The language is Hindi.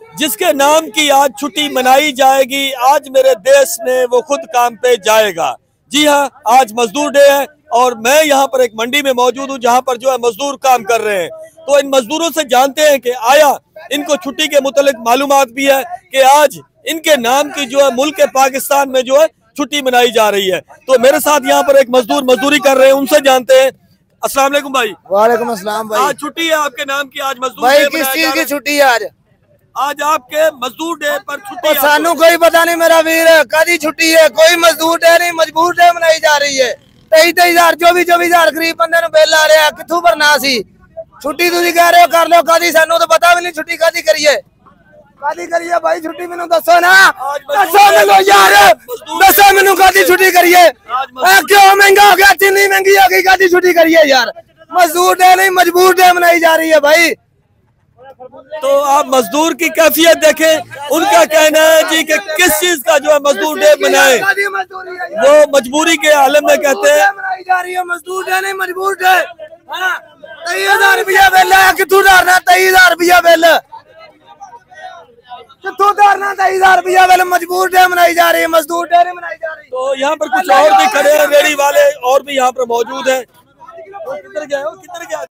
जिसके नाम की आज छुट्टी मनाई जाएगी। आज मेरे देश में वो खुद काम पे जाएगा। जी हाँ, आज मजदूर डे है और मैं यहाँ पर एक मंडी में मौजूद हूँ जहाँ पर जो है मजदूर काम कर रहे हैं। तो इन मजदूरों से जानते हैं कि आया इनको छुट्टी के मुतालिक मालूमात भी है कि आज इनके नाम की जो है मुल्क पाकिस्तान में जो है छुट्टी मनाई जा रही है। तो मेरे साथ यहाँ पर एक मजदूर मजदूरी कर रहे हैं, उनसे जानते हैं। अस्सलाम वालेकुम भाई। वालेकुम अस्सलाम भाई। आज छुट्टी है आपके नाम की, आज मजदूर भाई किस चीज की छुट्टी है आज? आज आपके मजदूर डे पर छुट्टी। सानू कोई पता नहीं मेरा वीर, कदी छुट्टी है? कोई मजदूर डे नहीं, मजबूर डे मनाई जा रही है। 23,000 24,000 गरीब बंदे बिल आ रहा है, कितों भरना सी? छुट्टी तुम कह रहे हो कर लो, कदी सानू तो पता भी नहीं छुट्टी कदी करिए भाई। छुट्टी मैनू दसो ना, दसो मैनू यार, दसो मैनू कदी छुट्टी करिए। क्यों महंगा हो गया, चीनी महंगी हो गई, कदी छुट्टी करिए यार? मजदूर डे नहीं, मजबूर डे मनाई जा रही है भाई। तो आप मजदूर की कैफियत देखें, उनका कहना है जी कि किस चीज का जो है मजदूर डे मनाए, वो मजबूरी के आलम में कहते हैं मनाई जा रही है। मजदूर डे नहीं, मजबूर डे। 23,000 रुपया बिल है, कितों धरना? 23,000 रुपया बिल कितों धरना? 23,000 रुपया बिल। मजबूर डे मनाई जा रही है, मजदूर डे नहीं मनाई जा रही। तो यहाँ पर कुछ और भी खड़े हैं, रेडी वाले और भी यहाँ पर मौजूद है। किधर गए हो, किधर गया?